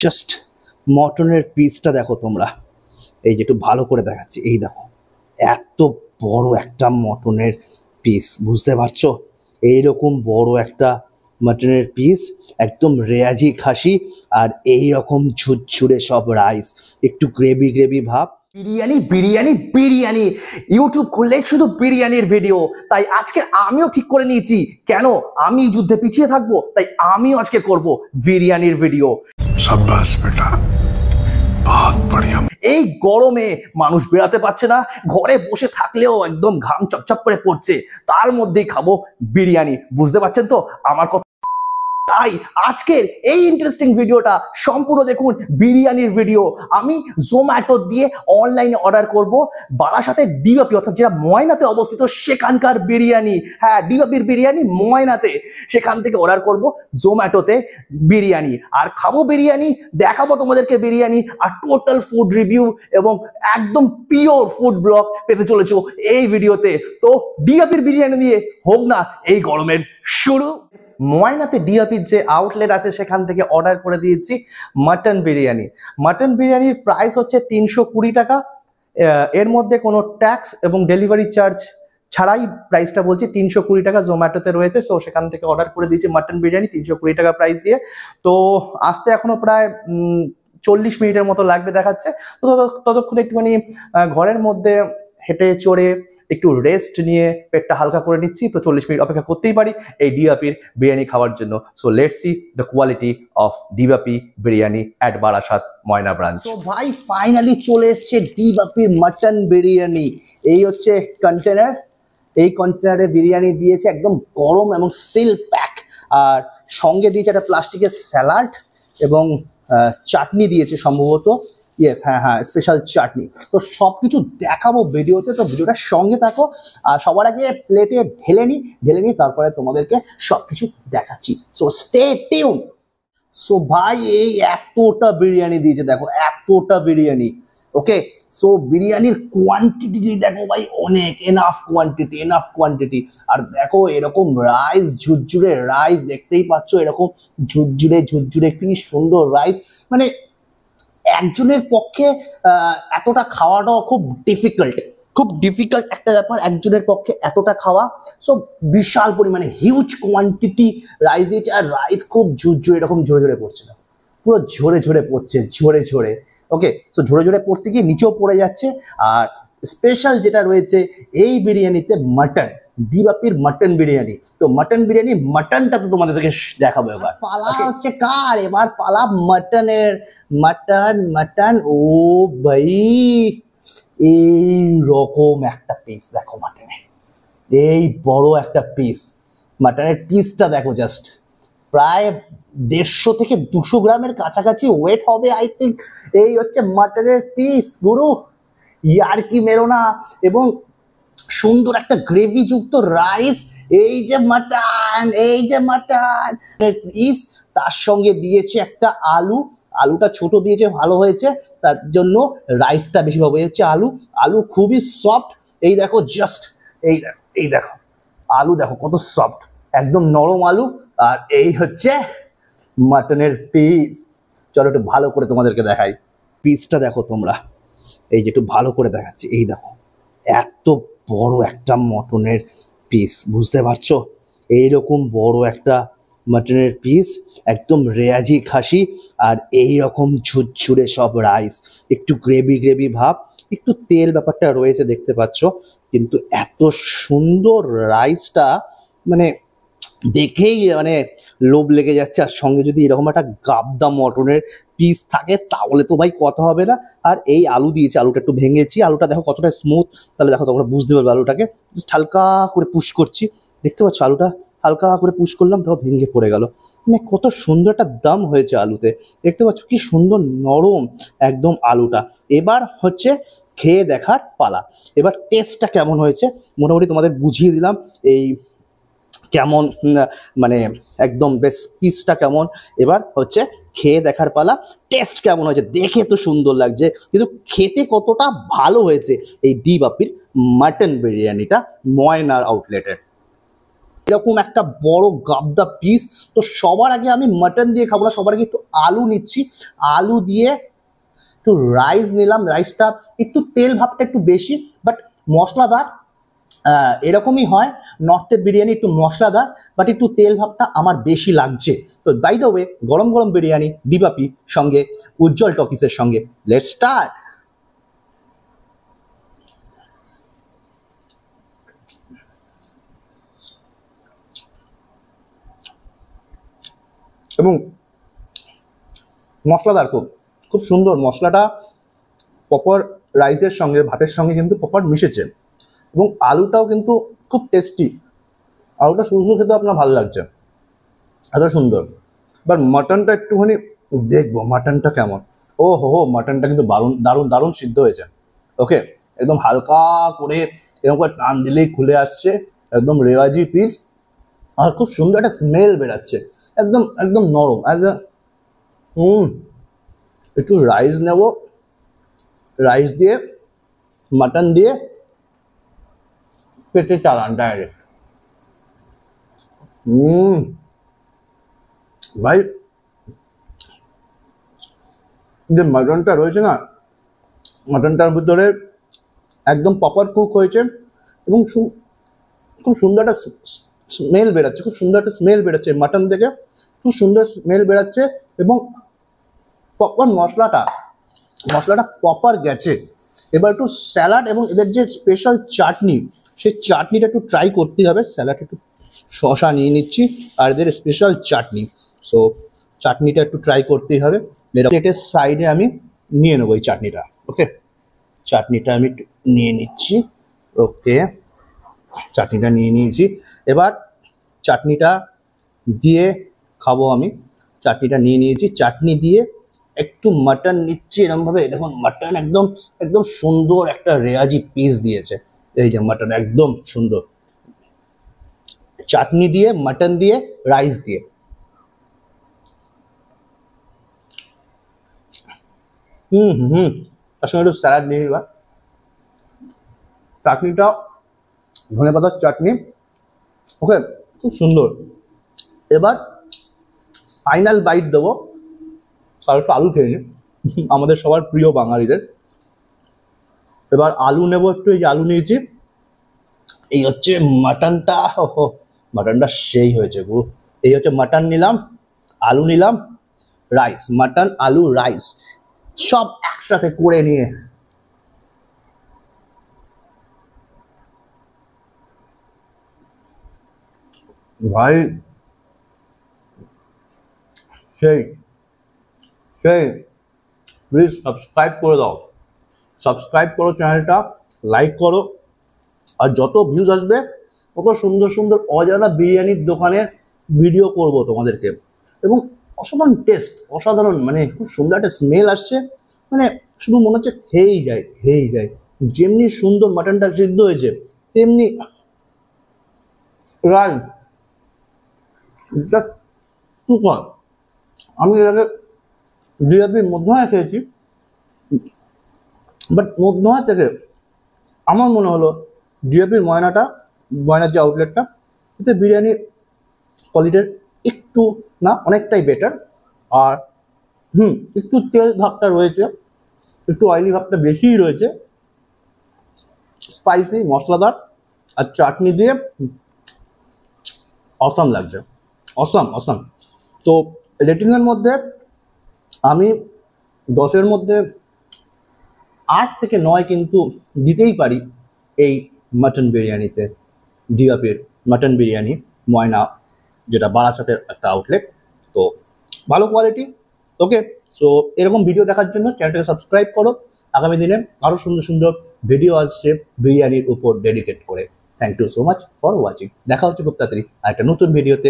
Just মটনের পিসটা দেখো তোমরা, এই যে একটু ভালো করে দেখাচ্ছি, এই দেখো এত বড় একটা মটনের পিস, বুঝতে পারছো? এইরকম বড় একটা মটনের পিস, একদম রেয়াজি খাসি, আর এই রকম ঝুরঝুরে সব রাইস, একটু গ্রেভি গ্রেভি ভাব। বিরিয়ানি বিরিয়ানি বিরিয়ানি, ইউটিউব খুললে শুধু বিরিয়ানির ভিডিও। তাই আজকে আমিও ঠিক করে নিয়েছি, কেন আমি যুদ্ধে পিছিয়ে থাকবো, তাই আমিও আজকে করব বিরিয়ানির ভিডিও। शाबाश बेटा, बहुत बढ़िया। এই গরমে মানুষ বেরাতে পারছে না, ঘরে বসে থাকলেও একদম ঘাম চপচপ করে পড়ছে, তার মধ্যেই খাবো বিরিয়ানি। বুঝতে পারছেন তো আমার কথা? তাই আজকের এই ইন্টারেস্টিং ভিডিওটা সম্পূর্ণ দেখুন, বিরিয়ানির ভিডিও। আমি জোম্যাটো দিয়ে অনলাইনে অর্ডার করব বারাসাতের ডিওপি, অর্থাৎ যেটা ময়নাতে অবস্থিত সেখানকার বিরিয়ানি। হ্যাঁ, ডিওপির বিরিয়ানি ময়নাতে, সেখান থেকে অর্ডার করব জোম্যাটোতে বিরিয়ানি, আর খাবো বিরিয়ানি, দেখাবো তোমাদেরকে বিরিয়ানি, আর টোটাল ফুড রিভিউ এবং একদম পিওর ফুড ব্লগ পেতে চলেছো এই ভিডিওতে। তো ডিওপির বিরিয়ানি দিয়ে হোক না এই গরমের শুরু। ময়নাতে ডিওপির যে আউটলেট আছে সেখান থেকে অর্ডার করে দিয়েছি মাটন বিরিয়ানি। মাটন বিরিয়ানির প্রাইস হচ্ছে 320 টাকা। এর মধ্যে কোনো ট্যাক্স এবং ডেলিভারি চার্জ ছাড়াই প্রাইসটা বলছি 320 টাকা জোম্যাটোতে রয়েছে। সো সেখান থেকে অর্ডার করে দিয়েছি মাটন বিরিয়ানি 320 টাকা প্রাইস দিয়ে। তো আসতে এখনো প্রায় 40 মিনিটের মতো লাগবে দেখাচ্ছে। তো ততক্ষণ একটুখানি ঘরের মধ্যে হেঁটে চড়ে একটু রেস্ট নিয়ে পেটটা হালকা করে নিচ্ছি। তো 40 মিনিট অপেক্ষা করতেই পারি এই ডিওপির বিরিয়ানি খাওয়ার জন্য। So let's see the quality of DOP biryani at Barasat Moyna branch. তো ভাই ফাইনালি চলে এসছে ডিওপির মাটন বিরিয়ানি। এই হচ্ছে কন্টেনার, এই কন্টেনারে বিরিয়ানি দিয়েছে একদম গরম এবং সিল প্যাক, আর সঙ্গে দিয়েছে একটা প্লাস্টিকের স্যালাড এবং চাটনি দিয়েছে সম্ভবত। ইয়েস, হ্যাঁ, স্পেশাল চাটনি। তো সব কিছু দেখাবো ভিডিওতে, তো ভিডিওটা সঙ্গে থাকো। আর সবার আগে প্লেটে ঢেলে নিই, তারপরে তোমাদেরকে সব কিছু দেখাচ্ছি। So stay tune. সো ভাই এই এতটা বিরিয়ানি দিয়েছে, দেখো এতটা বিরিয়ানি। ওকে, সো বিরিয়ানির কোয়ান্টিটি যদি দেখো ভাই, অনেক এনাফ কোয়ান্টিটি। আর দেখো এরকম রাইস, ঝুরঝুরে রাইস, দেখতেই পাচ্ছ এরকম ঝুরঝুরে কি সুন্দর রাইস। মানে একজনের পক্ষে এতটা খাওয়াটাও খুব ডিফিকাল্ট একটা ব্যাপার, একজনের পক্ষে এতটা খাওয়া। সো বিশাল পরিমাণে হিউজ কোয়ান্টিটি রাইস দিয়েছে, আর রাইস খুব ঝুরঝুরে, এরকম ঝরে পড়ছে না, পুরো ঝরে পড়ছে ঝরে। ওকে, সো ঝরে পড়তে গিয়ে নিচেও পড়ে যাচ্ছে। আর স্পেশাল যেটা রয়েছে এই বিরিয়ানিতে মাটন, ডিওপির মাটন বিরিয়ানি। তো মাটন বিরিয়ানি, মাটনটা তো তোমাদেরকে দেখাবো এবার। পালা হচ্ছে কার এবার? পালা মাটনের। মাটন ও ভাই, এই রকম একটা পিস দেখো মাটনের, এই বড় একটা পিস। মাটনের পিসটা দেখো, জাস্ট প্রায় 150 থেকে 200 গ্রামের কাছাকাছি ওয়েট হবে আই থিঙ্ক। এই হচ্ছে মাটনের পিস গুরু, ইয়ার কি মেরো না। এবং সুন্দর একটা গ্রেভি যুক্ত রাইস, এই যে মাটন পিস, তার সঙ্গে দিয়েছে একটা আলুটা ছোট দিয়েছে, ভালো হয়েছে, তার জন্য রাইসটা বেশি ভালো হয়েছে। আলু খুবই সফট, এই দেখো জাস্ট, এই দেখো আলু দেখো কত সফট, একদম নরম আলু। আর এই হচ্ছে মাটনের পিস। চলো একটু ভালো করে তোমাদেরকে দেখাই, পিসটা দেখো তোমরা, এই যে একটু ভালো করে দেখাচ্ছি, এই দেখো এত বড় একটা মটনের পিস, বুঝতে পারছো? এইরকম বড় একটা মটনের পিস, একদম রেয়াজি খাসি, আর এই রকম ঝুরঝুরে সব রাইস, একটু গ্রেভি ভাব, একটু তেল ব্যাপারটা রয়েছে দেখতে পাচ্ছ, কিন্তু এত সুন্দর রাইসটা, মানে দেখেই মানে লোভ লেগে যাচ্ছে। আর সঙ্গে যদি এরকম একটা গাবদা মটনের পিস থাকে তাহলে তো ভাই কথা হবে না। আর এই আলু দিয়েছে, আলুটা একটু ভেঙেছি, আলুটা দেখো কতটা স্মুথ, তাহলে দেখো তোমরা বুঝতে পারবে। আলুটাকে জাস্ট হালকা করে পুশ করছি, দেখতে পাচ্ছ আলুটা হালকা করে পুশ করলাম, দেখো ভেঙে পড়ে গেল। মানে কত সুন্দর একটা দাম হয়েছে আলুতে, দেখতে পাচ্ছ কি সুন্দর নরম একদম আলুটা। এবার হচ্ছে খেয়ে দেখার পালা। এবার টেস্টটা কেমন হয়েছে মোটামুটি তোমাদের বুঝিয়ে দিলাম, এই কেমন মানে একদম বেশ পিসটা কেমন। এবার হচ্ছে খেয়ে দেখার পালা, টেস্ট কেমন হয়েছে। দেখে তো সুন্দর লাগছে, কিন্তু খেতে কতটা ভালো হয়েছে এই ডিওপির মাটন বিরিয়ানিটা ময়নার আউটলেটের। এরকম একটা বড় গাবদা পিস। তো সবার আগে আমি মাটন দিয়ে খাবো না, সবার আগে একটু আলু নিচ্ছি, আলু দিয়ে একটু রাইস নিলাম। রাইসটা একটু তেল ভাবটা একটু বেশি, বাট মশলাদার। এরকমই হয় নর্থের বিরিয়ানি, একটু মশলাদার বাট একটু তেল ভাবটা আমার বেশি লাগছে। তো বাই দ্য ওয়ে, গরম গরম বিরিয়ানি ডিবাপি সঙ্গে উজ্জ্বল টকিসের সঙ্গে, লেটস স্টার্ট। এবং মশলাদার, খুব খুব সুন্দর মশলাটা প্রপার রাইসের সঙ্গে ভাতের সঙ্গে কিন্তু প্রপার মিশেছে। এবং আলুটাও কিন্তু খুব টেস্টি, আলুটা শুরু শুরু খেতে আপনার ভালো লাগছে, এত সুন্দর। এবার মাটনটা একটুখানি দেখবো মাটনটা কেমন। ও হো, মাটনটা কিন্তু দারুণ দারুণ দারুণ সিদ্ধ হয়েছে। ওকে, একদম হালকা করে এরকম করে টান দিলেই খুলে আসছে, একদম রেওয়াজি পিস, আর খুব সুন্দর একটা স্মেল বেরাচ্ছে, একদম একদম নরম একদম। একটু রাইস নেব, রাইস দিয়ে মাটন দিয়ে পেটে চালান ডাইরেক্ট। ভাই, যে মাটনটা রয়েছে না, মাটনটার ভিতরে একদম প্রপার কুক হয়েছে এবং খুব সুন্দর একটা স্মেল বেরাচ্ছে, খুব সুন্দর একটা স্মেল বেরাচ্ছে মাটন থেকে, খুব সুন্দর স্মেল বেরাচ্ছে। এবং প্রপার মশলাটা প্রপার গেছে। এবার একটু স্যালাড এবং এদের যে স্পেশাল চাটনি, সেই চাটনিটা একটু ট্রাই করতে হবে। স্যালাড একটু শসা নিয়ে নিচ্ছি আর এদের স্পেশাল চাটনি, সো চাটনিটা একটু ট্রাই করতেই হবে। প্লেটের সাইডে আমি নিয়ে নেবো এই চাটনিটা। ওকে, চাটনিটা আমি নিয়ে নিচ্ছি। ওকে, চাটনিটা নিয়ে নিয়েছি। এবার চাটনিটা দিয়ে খাবো আমি। চাটনিটা নিয়ে নিয়েছি, চাটনি দিয়ে একটু মাটন নিচ্ছি এরমভাবে। দেখুন মাটন একদম একদম সুন্দর একটা রেয়াজি পিস দিয়েছে। এই যে মাটন একদম সুন্দর, চাটনি দিয়ে, মাটন দিয়ে, রাইস দিয়ে। তার সঙ্গে একটু স্যালাড নিয়ে নিবা। চাটনিটা ধনে পাতার চাটনি। ওকে, খুব সুন্দর। এবার ফাইনাল বাইট দেবো, আর একটু আলু খেয়ে নিই, আমাদের সবার প্রিয় বাঙালিদের। এবার আলু নেব একটু, এই যে আলু নিয়েছি। এই হচ্ছে মাটনটা, মাটনটা সেই হয়েছে গুরু। এই হচ্ছে মাটন নিলাম, আলু নিলাম, রাইস, মাটন আলু রাইস সব একসাথে করে নিয়ে ভাই সেই সেই প্লিজ সাবস্ক্রাইব করে দাও, সাবস্ক্রাইব করো চ্যানেলটা, লাইক করো। আর যত ভিউজ আসবে তত সুন্দর সুন্দর অজানা বিরিয়ানির দোকানের ভিডিও করব তোমাদেরকে। এবং অসাধারণ টেস্ট, অসাধারণ, মানে খুব সুন্দর একটা স্মেল আসছে, মানে শুধু মনে হচ্ছে খেয়েই যায় খেয়েই যায়। যেমনি সুন্দর মাটনটা সিদ্ধ হয়েছে তেমনি রাইস জাস্ট সুপার। আমি এর আগে জিলাপির মধ্যমা খেয়েছি, বাট মধ্যমা থেকে আমার মনে হলো জিলাপির ময়নার যে আউটলেটটা, এতে বিরিয়ানির কোয়ালিটির একটু না অনেকটাই বেটার। আর একটু তেল ভাবটা রয়েছে, একটু অয়েলি ভাবটা বেশিই রয়েছে, স্পাইসি মশলাদার, আর চাটনি দিয়ে অসাম লাগছে, অসাম অসাম। তো রেটিংয়ের মধ্যে আমি 10-এর মধ্যে 8 থেকে 9 কিন্তু দিতেই পারি এই মাটন বিরিয়ানিতে। ডিওপির মাটন বিরিয়ানি, ময়না, যেটা বারাসাতের একটা আউটলেট, তো ভালো কোয়ালিটি। ওকে, সো এরকম ভিডিও দেখার জন্য চ্যানেলটাকে সাবস্ক্রাইব করো। আগামী দিনে আরও সুন্দর সুন্দর ভিডিও আসছে বিরিয়ানির উপর ডেডিকেট করে। Thank you so much for watching. দেখা হচ্ছে খুব তাড়াতাড়ি আর একটা নতুন ভিডিওতে।